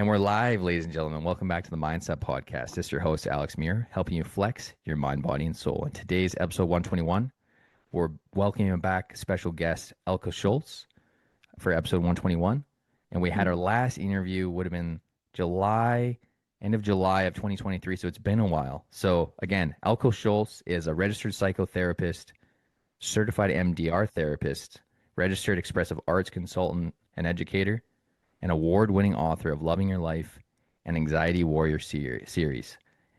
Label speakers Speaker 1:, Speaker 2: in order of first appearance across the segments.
Speaker 1: And we're live, ladies and gentlemen. Welcome back to the Mindset Podcast. This is your host, Alex Muir, helping you flex your mind, body, and soul. In today's episode 121, we're welcoming back special guest, Elke Scholz, for episode 121. And we had our last interview, would have been July, end of July of 2023. So it's been a while. So again, Elke Scholz is a registered psychotherapist, certified EMDR therapist, registered expressive arts consultant and educator, an award-winning author of Loving Your Life and Anxiety Warrior series.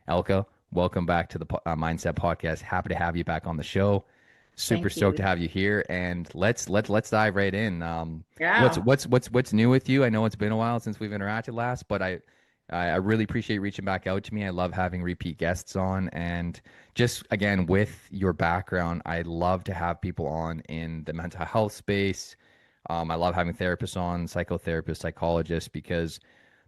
Speaker 1: Elke, welcome back to the Mindset Podcast. Happy to have you back on the show. Super
Speaker 2: Thank
Speaker 1: stoked
Speaker 2: you.
Speaker 1: to have you here, and let's dive right in. What's
Speaker 2: Yeah.
Speaker 1: what's what's what's new with you? I know it's been a while since we've interacted last, but I really appreciate you reaching back out to me. I love having repeat guests on, and just again with your background, I love to have people on in the mental health space. I love having therapists on, psychotherapists, psychologists, because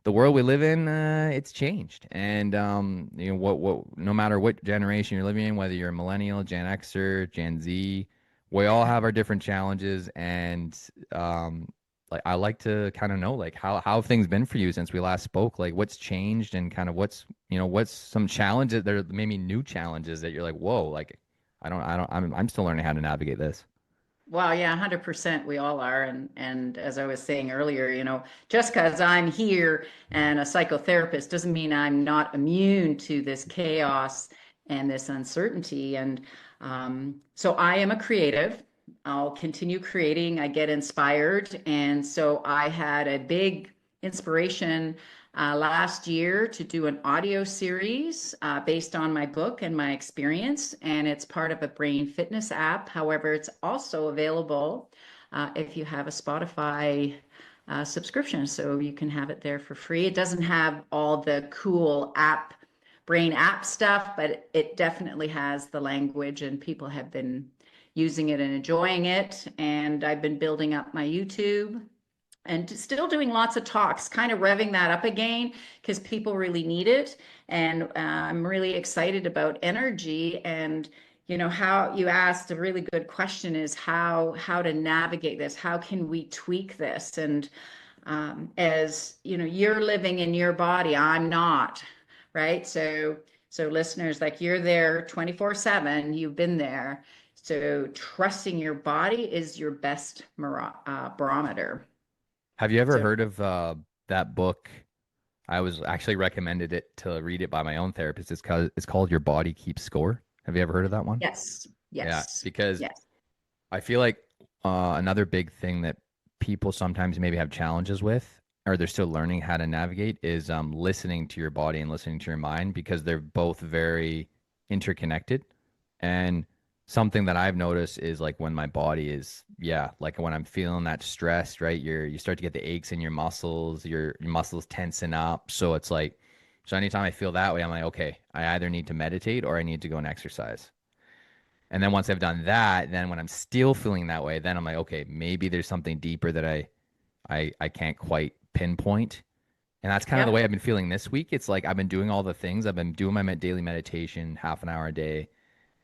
Speaker 1: the world we live in, it's changed. And no matter what generation you're living in, whether you're a millennial, Gen Xer, Gen Z, we all have our different challenges. And like I like to kind of know like how have things been for you since we last spoke? Like what's changed and kind of what's some challenges there, maybe new challenges that you're like, whoa, like I'm still learning how to navigate this.
Speaker 2: Well, yeah, 100% we all are. And as I was saying earlier, just because I'm here and a psychotherapist doesn't mean I'm not immune to this chaos and this uncertainty. And so I am a creative. I'll continue creating. I get inspired. And so I had a big inspiration last year to do an audio series based on my book and my experience. And it's part of a brain fitness app. However, it's also available if you have a Spotify subscription. So you can have it there for free. It doesn't have all the cool brain app stuff, but it definitely has the language, and people have been using it and enjoying it. And I've been building up my YouTube and still doing lots of talks, kind of revving that up again because people really need it. And I'm really excited about energy. And how you asked a really good question is how to navigate this. How can we tweak this? And as you're living in your body, I'm not, right? So listeners, like, you're there 24/7. You've been there. So trusting your body is your best barometer.
Speaker 1: Have you ever
Speaker 2: So
Speaker 1: heard of that book? I was actually recommended it to read it by my own therapist. It's called Your Body Keeps Score. Have you ever heard of that one?
Speaker 2: yes,
Speaker 1: Yeah,
Speaker 2: yes,
Speaker 1: because
Speaker 2: yes.
Speaker 1: I feel like another big thing that people sometimes maybe have challenges with, or they're still learning how to navigate, is listening to your body and listening to your mind because they're both very interconnected. And something that I've noticed is like when my body is, yeah, like when I'm feeling that stress, right? You start to get the aches in your muscles, your muscles tensing up. So it's like, so anytime I feel that way, I'm like, okay, I either need to meditate or I need to go and exercise. And then once I've done that, then when I'm still feeling that way, then I'm like, okay, maybe there's something deeper that I can't quite pinpoint. And that's kind of the way
Speaker 2: Yep.
Speaker 1: I've been feeling this week. It's like I've been doing all the things. I've been doing my daily meditation, half an hour a day.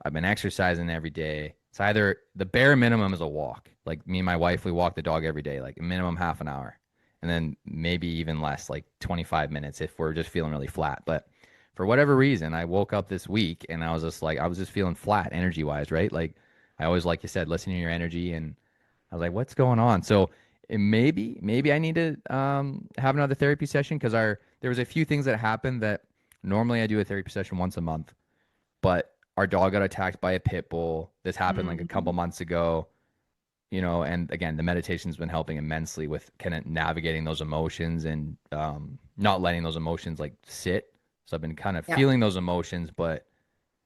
Speaker 1: I've been exercising every day. It's either the bare minimum is a walk. Like me and my wife, we walk the dog every day, like minimum half an hour. And then maybe even less, like 25 minutes if we're just feeling really flat. But for whatever reason, I woke up this week and I was just like, I was just feeling flat energy wise, right? Like I always, like you said, listen to your energy. And I was like, what's going on? So maybe I need to have another therapy session because there was a few things that happened that normally I do a therapy session once a month, but our dog got attacked by a pit bull. This happened like a couple
Speaker 2: Mhm.
Speaker 1: months ago, and again, the meditation's been helping immensely with kind of navigating those emotions and not letting those emotions like sit. So I've been kind of
Speaker 2: Yep.
Speaker 1: feeling those emotions, but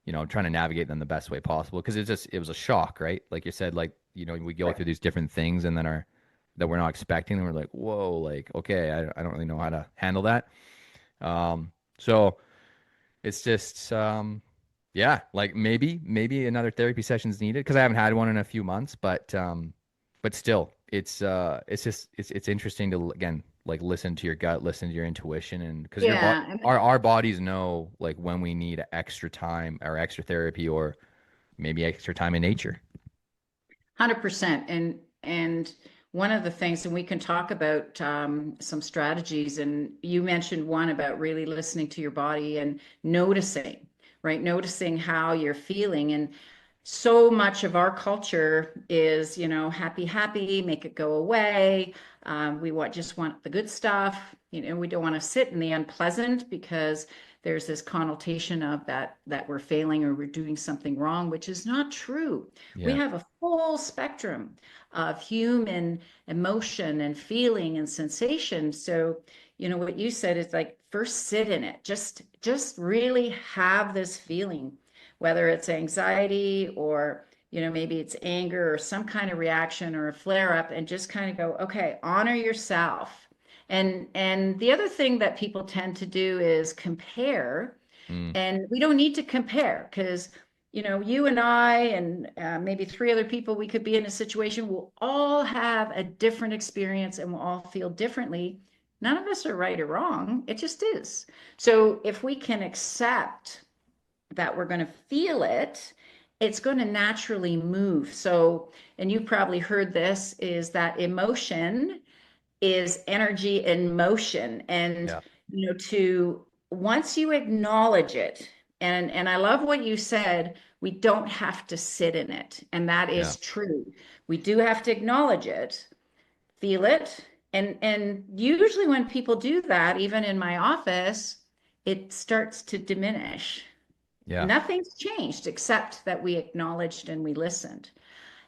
Speaker 1: trying to navigate them the best way possible because it was a shock, right? Like you said, like we go
Speaker 2: Right.
Speaker 1: through these different things and then our that we're not expecting, and we're like, whoa, like okay, I don't really know how to handle that. So it's just yeah, like maybe another therapy session is needed because I haven't had one in a few months, but still, it's just it's interesting to again like listen to your gut, listen to your intuition, and because
Speaker 2: Yeah. And
Speaker 1: our bodies know like when we need extra time or extra therapy or maybe extra time in nature.
Speaker 2: 100%. And one of the things, and we can talk about some strategies, and you mentioned one about really listening to your body and noticing, right? Noticing how you're feeling. And so much of our culture is, happy, happy, make it go away. Just want the good stuff. We don't want to sit in the unpleasant because there's this connotation of that we're failing or we're doing something wrong, which is not true. We
Speaker 1: Yeah.
Speaker 2: have a full spectrum of human emotion and feeling and sensation. So, what you said is like first sit in it. Just really have this feeling, whether it's anxiety or maybe it's anger or some kind of reaction or a flare up, and just kind of go, okay, honor yourself. And the other thing that people tend to do is compare,
Speaker 1: Mm,
Speaker 2: and we don't need to compare because you and I and maybe three other people, we could be in a situation, we'll all have a different experience and we'll all feel differently. None of us are right or wrong. It just is. So if we can accept that we're going to feel it, it's going to naturally move. So, and you've probably heard this, is that emotion is energy in motion. And,
Speaker 1: yeah.
Speaker 2: to once you acknowledge it, and I love what you said, we don't have to sit in it. And that
Speaker 1: Yeah.
Speaker 2: is true. We do have to acknowledge it, feel it. And usually when people do that, even in my office, it starts to diminish.
Speaker 1: Yeah.
Speaker 2: Nothing's changed except that we acknowledged and we listened.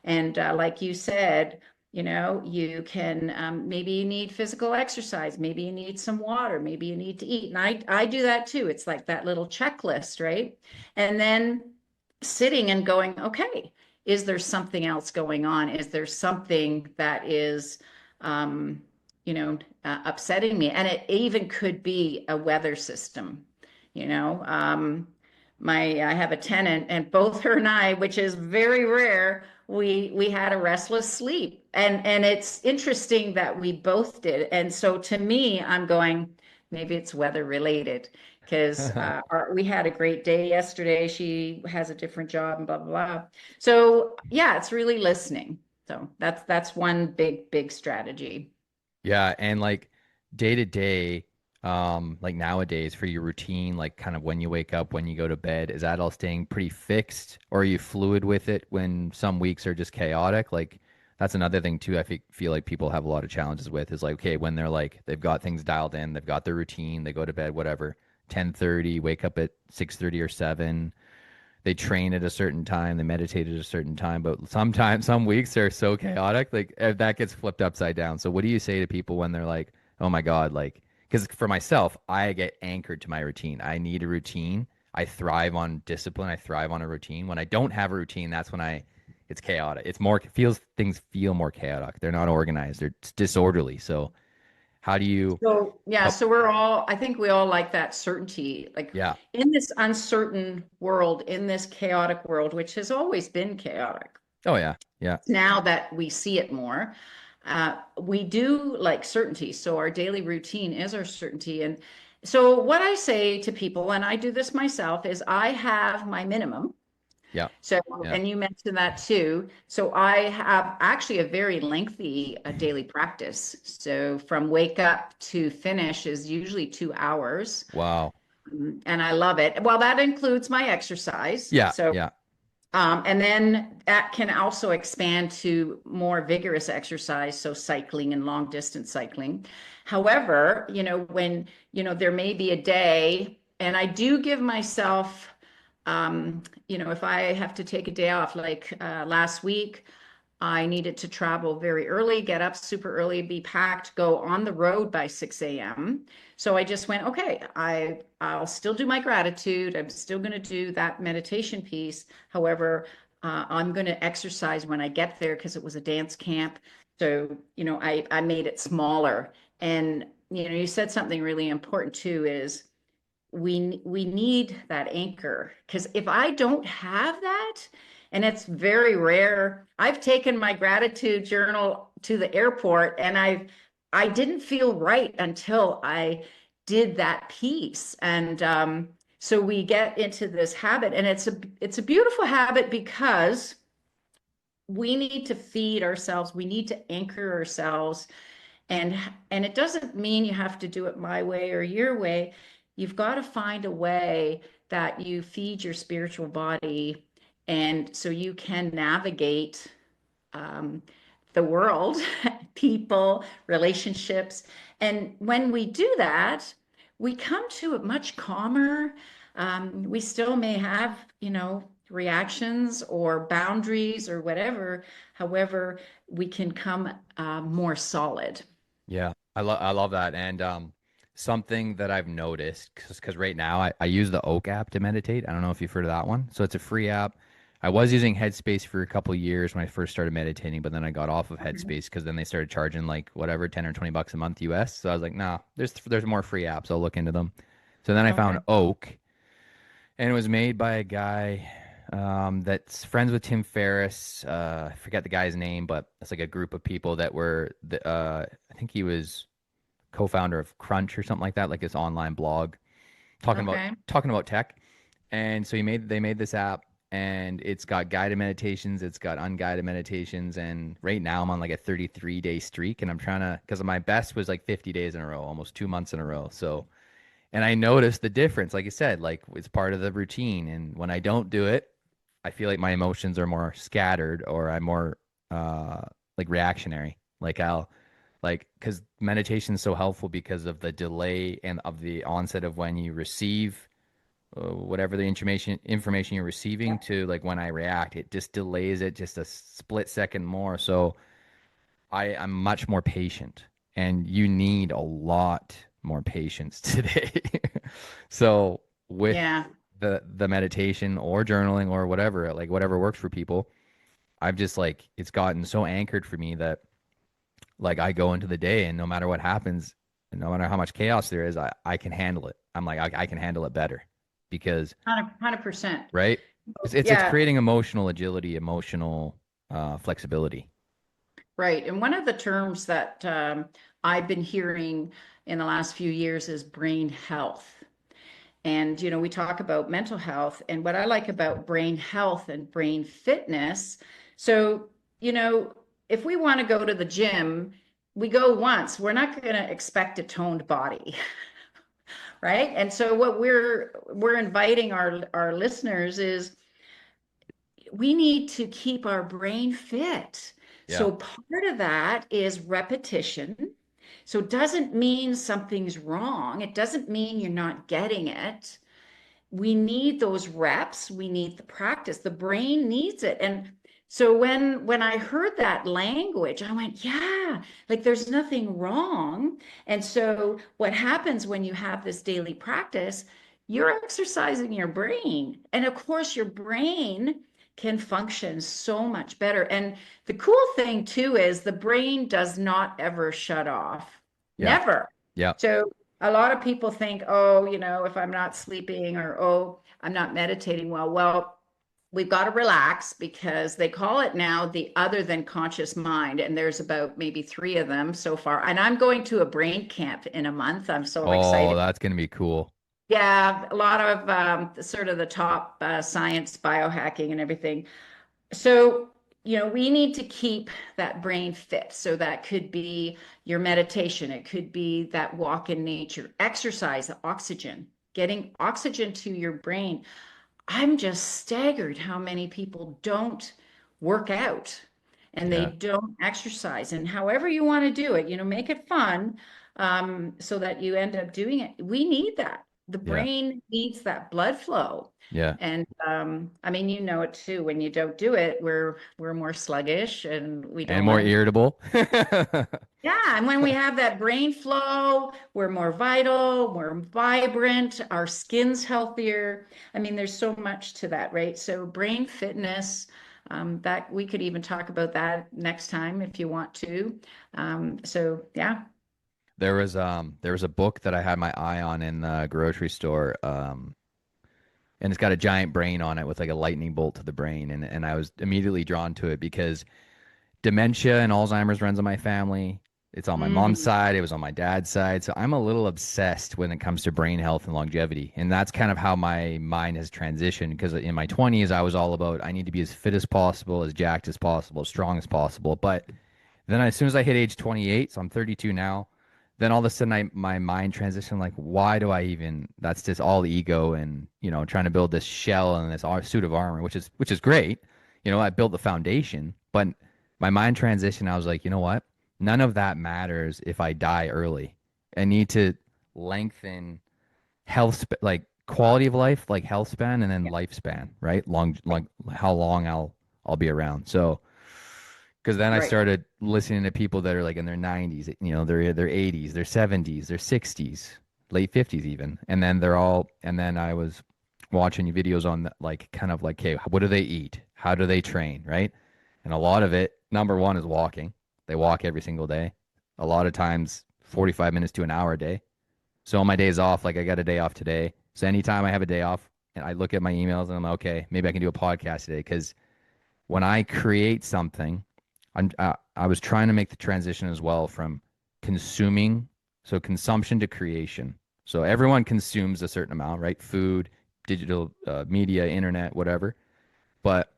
Speaker 2: And like you said, you can maybe you need physical exercise, maybe you need some water, maybe you need to eat. And I do that too. It's like that little checklist, right? And then sitting and going, okay, is there something else going on? Is there something that is, um, upsetting me? And it even could be a weather system, you know. I have a tenant, and both her and I, which is very rare, we had a restless sleep, and it's interesting that we both did. And so to me, I'm going, maybe it's weather related because we had a great day yesterday. She has a different job and blah blah blah. So yeah, it's really listening. So that's one big strategy.
Speaker 1: Yeah, and like day to day, like nowadays for your routine, like kind of when you wake up, when you go to bed, is that all staying pretty fixed, or are you fluid with it when some weeks are just chaotic? Like that's another thing too. Feel like people have a lot of challenges with is like, okay, when they're like they've got things dialed in, they've got their routine, they go to bed, whatever, 10:30, wake up at 6:30 or 7. They train at a certain time, they meditate at a certain time, but sometimes some weeks are so chaotic, like that gets flipped upside down. So what do you say to people when they're like, "Oh my God," like because for myself, I get anchored to my routine. I need a routine. I thrive on discipline. I thrive on a routine. When I don't have a routine, that's when it's chaotic. It's more feels things feel more chaotic. They're not organized. They're disorderly. So how do you
Speaker 2: So yeah,
Speaker 1: help?
Speaker 2: so I think we all like that certainty. Like
Speaker 1: Yeah.
Speaker 2: in this uncertain world, in this chaotic world, which has always been chaotic,
Speaker 1: Oh yeah. Yeah.
Speaker 2: now that we see it more, we do like certainty. So our daily routine is our certainty. And so what I say to people, and I do this myself, is I have my minimum.
Speaker 1: Yeah.
Speaker 2: So,
Speaker 1: Yeah.
Speaker 2: and you mentioned that too. So I have actually a very lengthy daily practice. So from wake up to finish is usually 2 hours.
Speaker 1: Wow.
Speaker 2: And I love it. Well, that includes my exercise.
Speaker 1: Yeah.
Speaker 2: So
Speaker 1: Yeah.
Speaker 2: and then that can also expand to more vigorous exercise, so cycling and long distance cycling. However, when, there may be a day, and I do give myself, if I have to take a day off, like last week, I needed to travel very early, get up super early, be packed, go on the road by 6 a.m. So I just went, okay, I'll still do my gratitude. I'm still going to do that meditation piece. However, I'm going to exercise when I get there because it was a dance camp. So, I made it smaller. And, you said something really important too, is we need that anchor, because if I don't have that, and it's very rare, I've taken my gratitude journal to the airport, and I didn't feel right until I did that piece. And so we get into this habit, and it's a beautiful habit because we need to feed ourselves. We need to anchor ourselves. And and it doesn't mean you have to do it my way or your way. You've got to find a way that you feed your spiritual body, and so you can navigate um, the world, people, relationships. And when we do that, we come to it much calmer. We still may have, reactions or boundaries or whatever. However, we can come more solid.
Speaker 1: Yeah, I love that. And something that I've noticed, because right now I use the Oak app to meditate. I don't know if you've heard of that one. So it's a free app. I was using Headspace for a couple of years when I first started meditating, but then I got off of
Speaker 2: Okay.
Speaker 1: Headspace because then they started charging like whatever, 10 or 20 bucks a month US. So I was like, nah, there's more free apps. I'll look into them. So then I found
Speaker 2: Okay.
Speaker 1: Oak, and it was made by a guy that's friends with Tim Ferriss. I forget the guy's name, but it's like a group of people that were I think he was co-founder of Crunch or something like that, like this online blog
Speaker 2: Okay.
Speaker 1: talking about tech. And so they made this app, and it's got guided meditations, it's got unguided meditations, and right now I'm on like a 33-day streak, and I'm trying to, because my best was like 50 days in a row, almost 2 months in a row. So, and I noticed the difference, like you said, like it's part of the routine, and when I don't do it, I feel like my emotions are more scattered, or I'm more like reactionary. Like I'll like, because meditation is so helpful because of the delay and of the onset of when you receive whatever the information you're receiving to like when I react, it just delays it just a split second more. So I'm much more patient, and you need a lot more patience today. So with
Speaker 2: Yeah.
Speaker 1: the meditation or journaling or whatever, like whatever works for people, I've just like it's gotten so anchored for me that like I go into the day, and no matter what happens, and no matter how much chaos there is, I can handle it. I'm like I can handle it better because
Speaker 2: 100%.
Speaker 1: right, it's
Speaker 2: Yeah.
Speaker 1: creating emotional agility, emotional flexibility.
Speaker 2: Right. And one of the terms that I've been hearing in the last few years is brain health. And, we talk about mental health. And what I like about brain health and brain fitness, so, you know, if we want to go to the gym, we go once. We're not going to expect a toned body, right? And so what we're inviting our listeners is we need to keep our brain fit.
Speaker 1: Yeah,
Speaker 2: So part of that is repetition. So it doesn't mean something's wrong. It doesn't mean you're not getting it. We need those reps. We need the practice. The brain needs it. And so when I heard that language, I went, yeah, like there's nothing wrong. And so what happens when you have this daily practice, you're exercising your brain. And of course, your brain can function so much better. And the cool thing too is the brain does not ever shut off.
Speaker 1: yeah,
Speaker 2: Never.
Speaker 1: yeah.
Speaker 2: So a lot of people think, oh, if I'm not sleeping or, oh, I'm not meditating well. Well, we've got to relax because they call it now the other than conscious mind. And there's about maybe three of them so far. And I'm going to a brain camp in a month. I'm so
Speaker 1: Oh,
Speaker 2: excited.
Speaker 1: that's gonna be cool.
Speaker 2: Yeah, a lot of sort of the top science, biohacking, and everything. So, we need to keep that brain fit. So that could be your meditation. It could be that walk in nature, exercise, the oxygen, getting oxygen to your brain. I'm just staggered how many people don't work out and they
Speaker 1: Yeah,
Speaker 2: don't exercise. And however you want to do it, make it fun, so that you end up doing it. We need that. The
Speaker 1: yeah,
Speaker 2: brain needs that blood flow.
Speaker 1: yeah.
Speaker 2: And I mean, you know it too. When you don't do it, we're more sluggish and we
Speaker 1: And
Speaker 2: don't
Speaker 1: more
Speaker 2: want to do.
Speaker 1: irritable.
Speaker 2: Yeah, and when we have that brain flow, we're more vital, we're vibrant, our skin's healthier. I mean, there's so much to that, right? So brain fitness, that we could even talk about that next time if you want to. So yeah.
Speaker 1: There was a book that I had my eye on in the grocery store, and it's got a giant brain on it with like a lightning bolt to the brain, and I was immediately drawn to it because dementia and Alzheimer's runs in my family. It's on my mom's
Speaker 2: Mm,
Speaker 1: side. It was on my dad's side. So I'm a little obsessed when it comes to brain health and longevity. And that's kind of how my mind has transitioned. Because in my 20s, I was all about I need to be as fit as possible, as jacked as possible, as strong as possible. But then as soon as I hit age 28, so I'm 32 now, then all of a sudden my mind transitioned like, why do I even, that's just all ego and, trying to build this shell and this suit of armor, which is great. I built the foundation, but my mind transitioned. I was like, you know what? None of that matters if I die early. I need to lengthen like quality of life, like health span and then
Speaker 2: yeah,
Speaker 1: lifespan, right? Long, how long I'll be around. So, because then I
Speaker 2: right.
Speaker 1: started listening to people that are like in their 90s, their 80s, their 70s, their 60s, late 50s even. And then I was watching videos on like kind of like, okay, what do they eat? How do they train, right? And a lot of it, number one is walking. They walk every single day. A lot of times 45 minutes to an hour a day. So on my days off, like I got a day off today. So anytime I have a day off and I look at my emails and I'm like, okay, maybe I can do a podcast today because when I create something, I was trying to make the transition as well from consuming, so consumption to creation. So everyone consumes a certain amount, right? Food, digital media, internet, whatever. But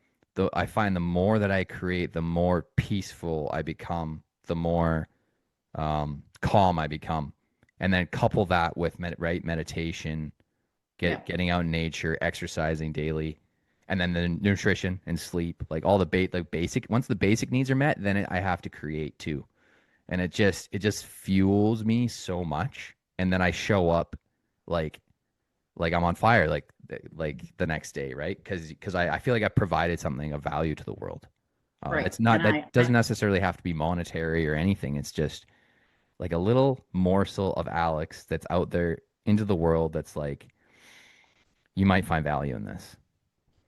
Speaker 1: I find the more that I create, the more peaceful I become, the more calm I become. And then couple that with meditation,
Speaker 2: Yeah.
Speaker 1: getting out in nature, exercising daily, and then the nutrition and sleep, like all like basic. Once the basic needs are met, then I have to create too, and it just fuels me so much. And then I show up like I'm on fire, like the next day, right? Because I feel like I provided something of value to the world.
Speaker 2: Right.
Speaker 1: It's not
Speaker 2: And
Speaker 1: that
Speaker 2: I
Speaker 1: doesn't necessarily have to be monetary or anything. It's just like a little morsel of Alex that's out there into the world that's like you might find value in this.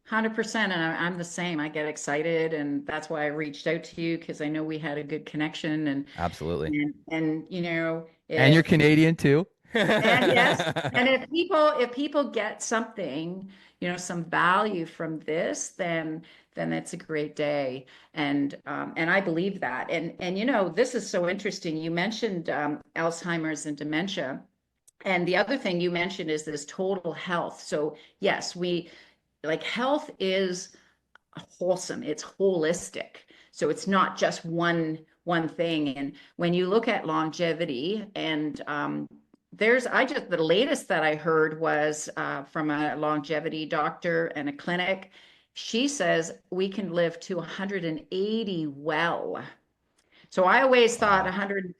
Speaker 2: 100%. And I'm the same. I get excited, and that's why I reached out to you because I know we had a good connection.
Speaker 1: Absolutely.
Speaker 2: And
Speaker 1: And you're
Speaker 2: if
Speaker 1: Canadian too.
Speaker 2: and yes, and if people get something, some value from this, then it's a great day. And I believe that. And this is so interesting. You mentioned Alzheimer's and dementia. And the other thing you mentioned is this total health. So yes, we like health is wholesome, it's holistic. So it's not just one thing. And when you look at longevity, and the latest that I heard was from a longevity doctor and a clinic. She says we can live to 180 well. So I always thought
Speaker 1: Wow.
Speaker 2: 100,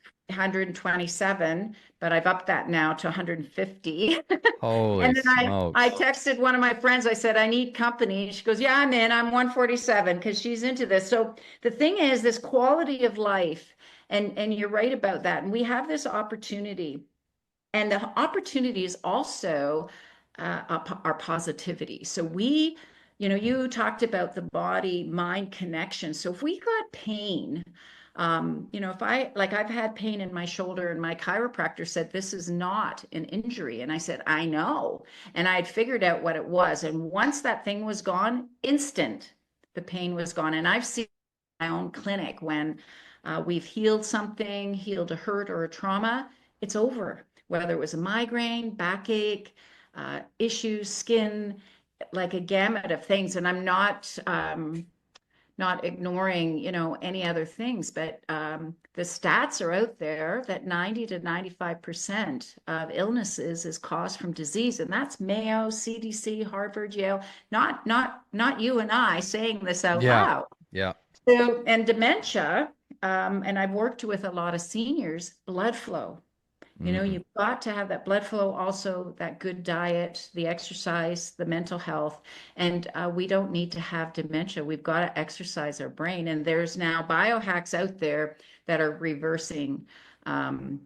Speaker 2: but I've upped that now to 150.
Speaker 1: Holy
Speaker 2: And then I
Speaker 1: smokes.
Speaker 2: texted one of my friends. I said, I need company. She goes, yeah, I'm in. I'm 147 because she's into this. So the thing is, this quality of life, and you're right about that. And we have this opportunity, and the opportunity is also our positivity. So you talked about the body mind connection. So if we got pain, if I've had pain in my shoulder, and my chiropractor said this is not an injury, and I said I know, and I had figured out what it was, and once that thing was gone, instant, the pain was gone. And I've seen my own clinic when we've healed something, healed a hurt or a trauma, it's over. Whether it was a migraine, backache, issues, skin, like a gamut of things. And I'm not ignoring, any other things, but the stats are out there that 90 to 95% of illnesses is caused from disease, and that's Mayo, CDC, Harvard, Yale. Not you and I saying this out
Speaker 1: Yeah.
Speaker 2: loud.
Speaker 1: Yeah.
Speaker 2: So, and dementia, and I've worked with a lot of seniors, blood flow.
Speaker 1: Hmm.
Speaker 2: You've got to have that blood flow, also that good diet, the exercise, the mental health. And we don't need to have dementia. We've got to exercise our brain. And there's now biohacks out there that are reversing um,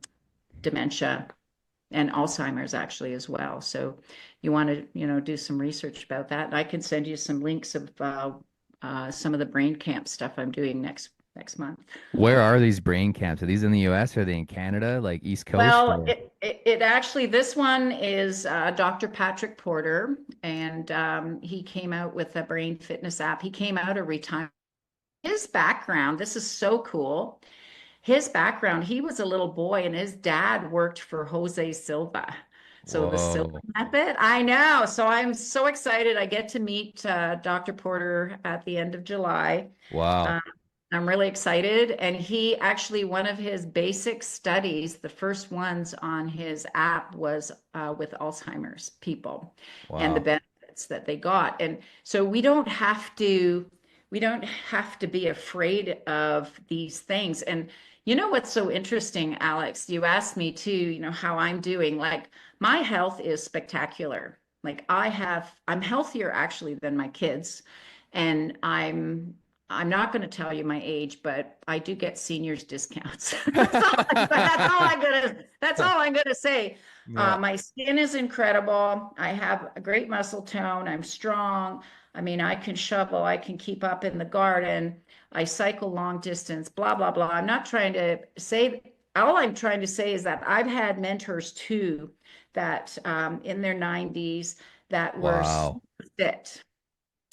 Speaker 2: dementia and Alzheimer's actually as well. So you want to, do some research about that. And I can send you some links of some of the brain camp stuff I'm doing next month.
Speaker 1: Where are these brain camps? Are these in the US? Are they in Canada, like East Coast
Speaker 2: Well,
Speaker 1: or?
Speaker 2: it actually, this one is Dr. Patrick Porter, and he came out with a brain fitness app. He came out of retirement. His background, this is so cool. his background, he was a little boy and his dad worked for Jose Silva. So the Silva
Speaker 1: Whoa.
Speaker 2: method, I know. So I'm so excited. I get to meet Dr. Porter at the end of July.
Speaker 1: Wow.
Speaker 2: Uh, I'm really excited. And he actually, one of his basic studies, the first ones on his app was with Alzheimer's people and the
Speaker 1: Wow.
Speaker 2: benefits that they got. And so we don't have to be afraid of these things. And you know what's so interesting, Alex? You asked me too, how I'm doing. Like my health is spectacular. Like I'm healthier actually than my kids. And I'm not going to tell you my age, but I do get seniors discounts. That's all I'm gonna say.
Speaker 1: Yeah.
Speaker 2: My skin is incredible. I have a great muscle tone. I'm strong. I mean, I can shovel, I can keep up in the garden. I cycle long distance, blah, blah, blah. I'm not trying to say, all I'm trying to say is that I've had mentors too that in their 90s that were
Speaker 1: Wow.
Speaker 2: fit,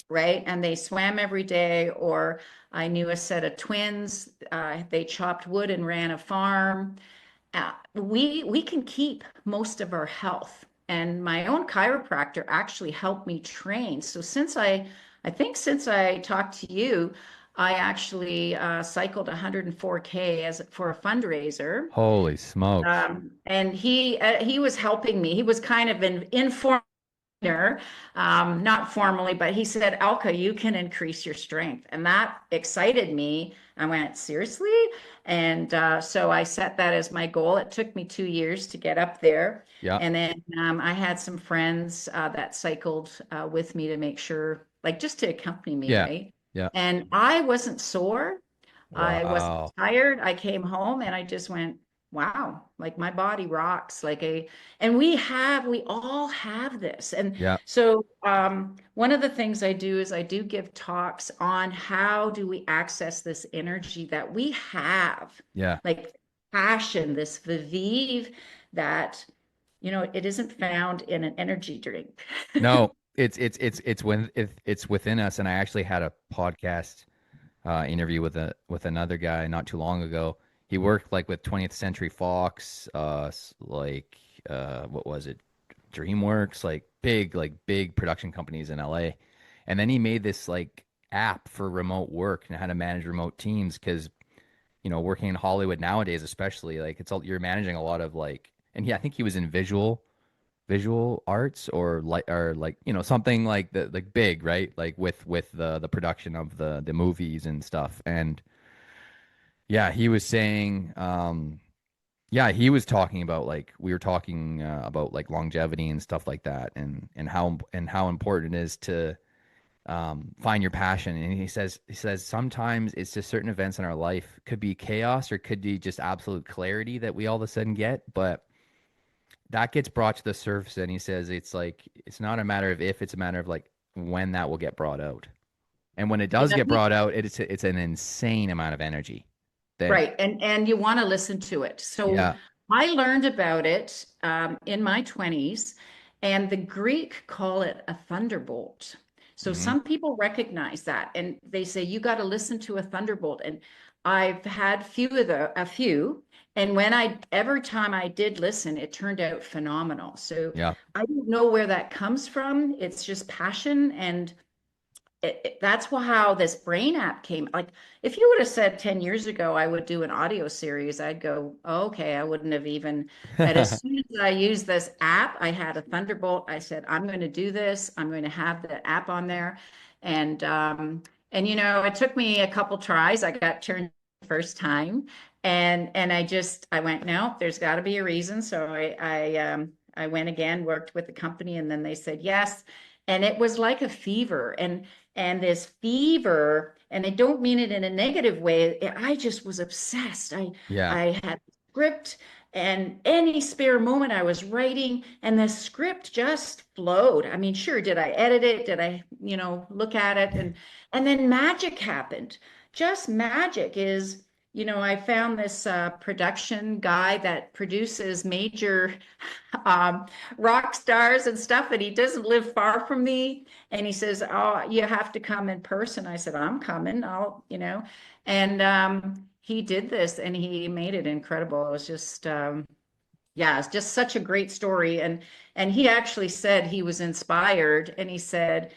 Speaker 2: right? And they swam every day, or I knew a set of twins. They chopped wood and ran a farm. We can keep most of our health. And my own chiropractor actually helped me train. So I think since I talked to you, I actually cycled 104K as for a fundraiser.
Speaker 1: Holy smokes.
Speaker 2: And he was helping me. He was kind of an informal, not formally, but he said, Elka, you can increase your strength. And that excited me. I went, seriously? And so I set that as my goal. It took me 2 years to get up there.
Speaker 1: Yeah.
Speaker 2: And then I had some friends that cycled with me to make sure, like just to accompany me,
Speaker 1: Yeah.
Speaker 2: right?
Speaker 1: Yeah.
Speaker 2: And I wasn't sore. I wasn't
Speaker 1: Wow.
Speaker 2: tired. I came home and I just went, wow, like my body rocks. And we all have this. And
Speaker 1: Yeah.
Speaker 2: so one of the things I do is I do give talks on how do we access this energy that we have,
Speaker 1: Yeah.
Speaker 2: like passion, this vivive that, it isn't found in an energy drink.
Speaker 1: No, it's within us. And I actually had a podcast interview with another guy not too long ago. He worked like with 20th Century Fox, what was it, DreamWorks, like big production companies in LA. And then he made this like app for remote work and how to manage remote teams because working in Hollywood nowadays, especially like you're managing a lot of like, and I think he was in visual arts or like something like the like big, right, like with the production of the movies and stuff. And yeah, he was saying yeah, he was talking about like we were talking about like longevity and stuff like that, and how important it is to find your passion. And he says sometimes it's just certain events in our life could be chaos or could be just absolute clarity that we all of a sudden get, but that gets brought to the surface. And he says it's like it's not a matter of if, it's a matter of like when that will get brought out. And when it does
Speaker 2: Yeah,
Speaker 1: get brought out, it's an insane amount of energy. Then
Speaker 2: right. And you want to listen to it. So
Speaker 1: yeah,
Speaker 2: I learned about it in my 20s, and the Greek call it a thunderbolt. So
Speaker 1: hmm,
Speaker 2: some people recognize that and they say you got to listen to a thunderbolt. And I've had a few, and every time I did listen, it turned out phenomenal. So
Speaker 1: yeah,
Speaker 2: I don't know where that comes from. It's just passion, and that's how this brain app came. Like, if you would have said 10 years ago I would do an audio series, I'd go, oh, okay, I wouldn't have even. But as soon as I used this app, I had a thunderbolt. I said, I'm going to do this. I'm going to have the app on there. And it took me a couple tries. I got turned the first time. And I went, no, there's got to be a reason. So I went again, worked with the company, and then they said yes. And it was like a fever. And this fever, and I don't mean it in a negative way, I just was obsessed. i
Speaker 1: yeah,
Speaker 2: i had script, and any spare moment I was writing, and the script just flowed. I mean, sure, did I edit it, did I look at it, and then magic happened. Just magic is I found this production guy that produces major um, rock stars and stuff, and he doesn't live far from me. And he says, "Oh, you have to come in person." I said, "I'm coming. And he did this, and he made it incredible. It was just, yeah, it's just such a great story. And he actually said he was inspired, and he said,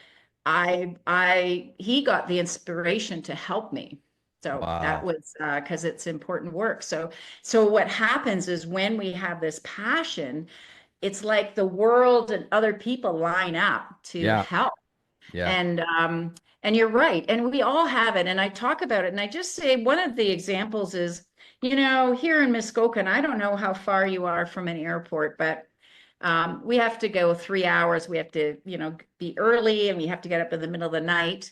Speaker 2: he got the inspiration to help me. So that
Speaker 1: Wow.
Speaker 2: was because it's important work. So what happens is when we have this passion, it's like the world and other people line up to
Speaker 1: Yeah.
Speaker 2: help.
Speaker 1: Yeah.
Speaker 2: And you're right. And we all have it. And I talk about it. And I just say one of the examples is, here in Muskoka, I don't know how far you are from an airport, but we have to go 3 hours. We have to, be early and we have to get up in the middle of the night.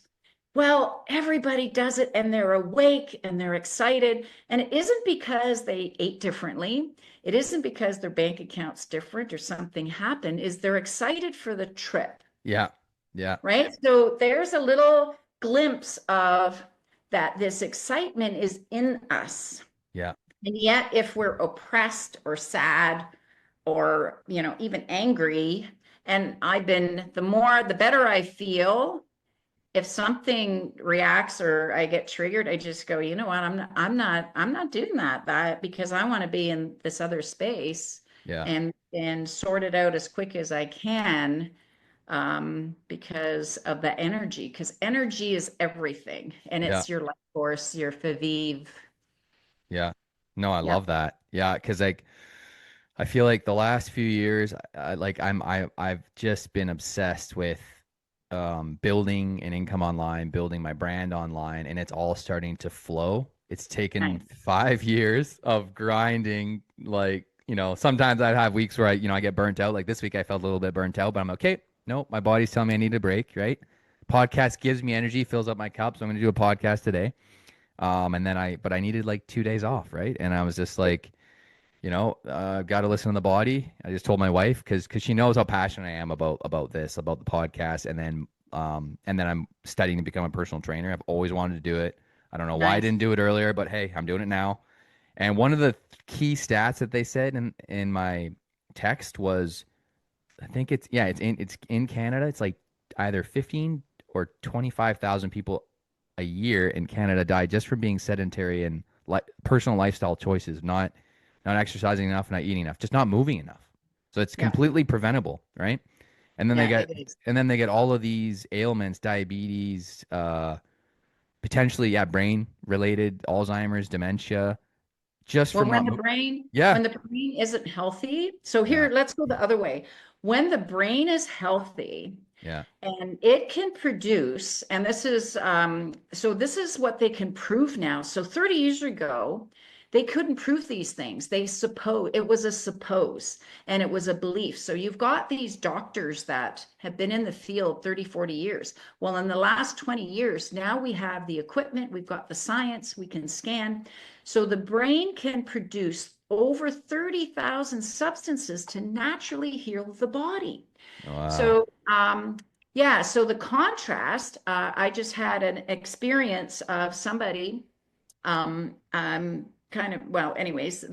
Speaker 2: Well, everybody does it and they're awake and they're excited. And it isn't because they ate differently. It isn't because their bank account's different or something happened, is they're excited for the trip,
Speaker 1: Yeah. Yeah.
Speaker 2: right? So there's a little glimpse of that this excitement is in us.
Speaker 1: Yeah.
Speaker 2: And yet, if we're oppressed or sad or, even angry, and the better I feel, if something reacts or I get triggered, I just go, you know what, I'm not doing that because I want to be in this other space
Speaker 1: Yeah.
Speaker 2: and sort it out as quick as I can, because of the energy, because energy is everything, and
Speaker 1: Yeah.
Speaker 2: it's your life force, your Faviv.
Speaker 1: Yeah. No, I
Speaker 2: Yeah,
Speaker 1: love that. Yeah, because like I feel like the last few years, I've just been obsessed with building an income online, building my brand online, and it's all starting to flow. It's taken
Speaker 2: nice.
Speaker 1: 5 years of grinding. Like, sometimes I'd have weeks where I get burnt out. Like this week, I felt a little bit burnt out, but I'm okay. No, my body's telling me I need a break, right? Podcast gives me energy, fills up my cup, so I'm going to do a podcast today. And then but I needed like 2 days off, right? And I was just like, got to listen to the body. I just told my wife because she knows how passionate I am about this, about the podcast, and then I'm studying to become a personal trainer. I've always wanted to do it. I don't know why I
Speaker 2: Nice.
Speaker 1: didn't do it earlier, but hey, I'm doing it now. And one of the key stats that they said in my text was, I think it's in Canada. It's like either 15 or 25,000 people a year in Canada die just from being sedentary and personal lifestyle choices, not exercising enough, not eating enough, just not moving enough. So it's
Speaker 2: Yeah.
Speaker 1: completely preventable, right? And then they
Speaker 2: Yeah,
Speaker 1: get
Speaker 2: it is.
Speaker 1: and then they get all of these ailments, diabetes, potentially, yeah, brain related, Alzheimer's, dementia, just
Speaker 2: Well,
Speaker 1: from not moving. Yeah.
Speaker 2: when the brain isn't healthy, so
Speaker 1: Yeah.
Speaker 2: here, let's go the other way. When the brain is healthy,
Speaker 1: Yeah.
Speaker 2: and it can produce, and this is what they can prove now. So 30 years ago, they couldn't prove these things. It was a suppose, and it was a belief. So you've got these doctors that have been in the field 30, 40 years. Well, in the last 20 years, now we have the equipment, we've got the science, we can scan. So the brain can produce over 30,000 substances to naturally heal the body.
Speaker 1: Wow.
Speaker 2: So, yeah, so the contrast, I just had an experience of somebody, well, anyways,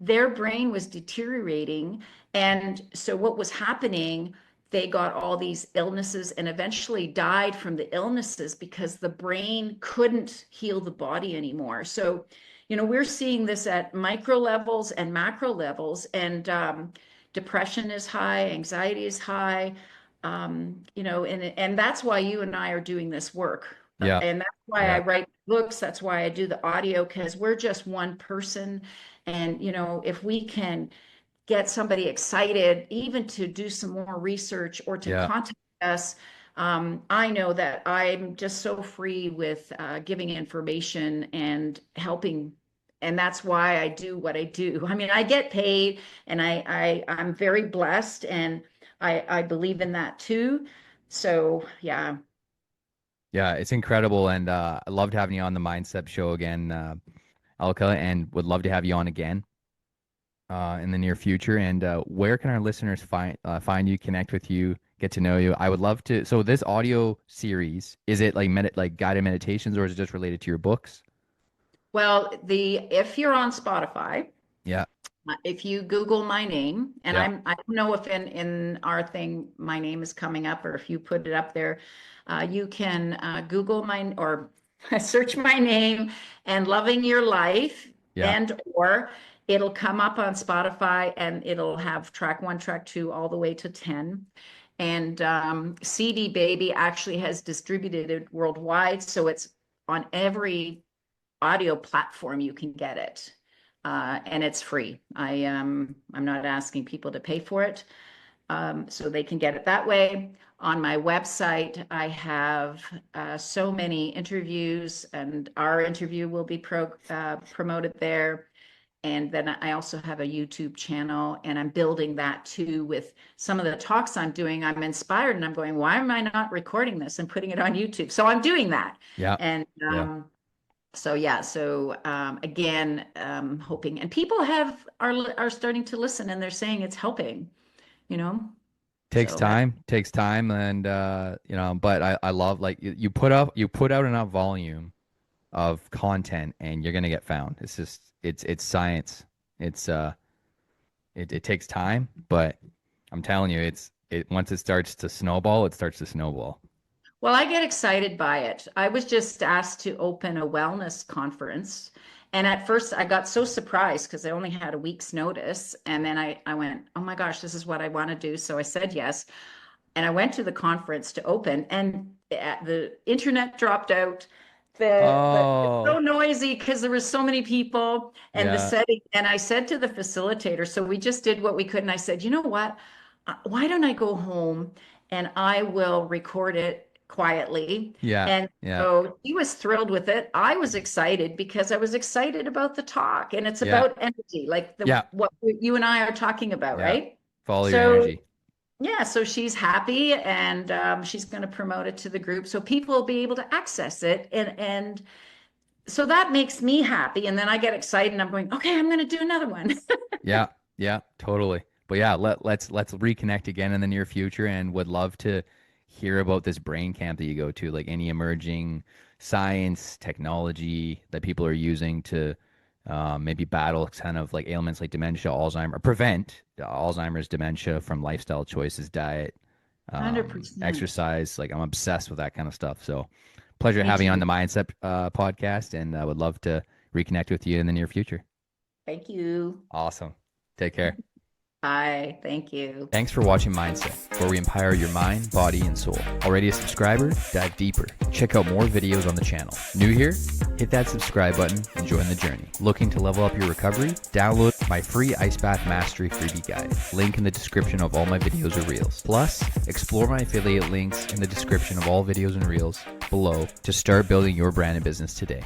Speaker 2: their brain was deteriorating. And so what was happening, they got all these illnesses and eventually died from the illnesses because the brain couldn't heal the body anymore. So, we're seeing this at micro levels and macro levels, and depression is high, anxiety is high, and that's why you and I are doing this work.
Speaker 1: Yeah.
Speaker 2: And that's why I
Speaker 1: Yeah.
Speaker 2: write books. That's why I do the audio, because we're just one person. And, if we can get somebody excited, even to do some more research or to
Speaker 1: Yeah.
Speaker 2: contact us, I know that I'm just so free with giving information and helping. And that's why I do what I do. I mean, I get paid, and I'm very blessed, and I believe in that too. So yeah.
Speaker 1: Yeah. It's incredible. And I loved having you on the Mindset Show again, Alka, and would love to have you on again in the near future. And where can our listeners find you, connect with you, get to know you? I would love to. So this audio series, is it like guided meditations, or is it just related to your books?
Speaker 2: Well, if you're on Spotify,
Speaker 1: Yeah.
Speaker 2: if you Google my name, and
Speaker 1: Yeah.
Speaker 2: I don't know if in our thing my name is coming up, or if you put it up there, you can Google my or search my name and Loving Your Life,
Speaker 1: Yeah.
Speaker 2: and or it'll come up on Spotify, and it'll have track one, track two, all the way to 10. And CD Baby actually has distributed it worldwide, so it's on every audio platform you can get it. And it's free. I'm not asking people to pay for it, so they can get it that way. On my website, I have so many interviews, and our interview will be promoted there. And then I also have a YouTube channel, and I'm building that too with some of the talks I'm doing. I'm inspired, and I'm going, why am I not recording this and putting it on YouTube? So I'm doing that.
Speaker 1: Yeah.
Speaker 2: And
Speaker 1: Yeah.
Speaker 2: so yeah, so again, hoping, and people are starting to listen, and they're saying it's helping, you know. So that
Speaker 1: Takes time, and but I love, like, you put out enough volume of content and you're gonna get found. It's just it's science. It's it takes time, but I'm telling you, it once it starts to snowball, it starts to snowball.
Speaker 2: Well, I get excited by it. I was just asked to open a wellness conference. And at first I got so surprised because I only had a week's notice. And then I went, oh my gosh, this is what I want to do. So I said yes. And I went to the conference to open, and the internet dropped out. It's so
Speaker 1: Oh,
Speaker 2: noisy because there were so many people, and the
Speaker 1: yeah.
Speaker 2: setting. And I said to the facilitator, so we just did what we could. And I said, you know what? Why don't I go home and I will record it quietly?
Speaker 1: Yeah.
Speaker 2: And
Speaker 1: Yeah.
Speaker 2: so he was thrilled with it. I was excited because I was excited about the talk, and it's
Speaker 1: Yeah.
Speaker 2: about energy, like the
Speaker 1: Yeah.
Speaker 2: what you and I are talking about,
Speaker 1: Yeah.
Speaker 2: right?
Speaker 1: Follow your
Speaker 2: So
Speaker 1: energy.
Speaker 2: yeah, so she's happy, and she's going to promote it to the group so people will be able to access it, and so that makes me happy, and then I get excited and I'm going, okay, I'm going to do another one.
Speaker 1: Yeah, yeah, totally. But yeah, let's reconnect again in the near future, and would love to hear about this brain camp that you go to, like any emerging science, technology that people are using to maybe battle kind of like ailments like dementia, Alzheimer, prevent Alzheimer's, dementia from lifestyle choices, diet,
Speaker 2: 100%.
Speaker 1: exercise. Like I'm obsessed with that kind of stuff. So pleasure
Speaker 2: Me
Speaker 1: having you on
Speaker 2: too.
Speaker 1: the Mindset podcast, and I would love to reconnect with you in the near future.
Speaker 2: Thank you.
Speaker 1: Awesome. Take care.
Speaker 2: Bye. Thank you.
Speaker 1: Thanks for watching Mindset, where we empower your mind, body, and soul. Already a subscriber? Dive deeper. Check out more videos on the channel. New here? Hit that subscribe button and join the journey. Looking to level up your recovery? Download my free Ice Bath Mastery freebie guide. Link in the description of all my videos or reels. Plus, explore my affiliate links in the description of all videos and reels below to start building your brand and business today.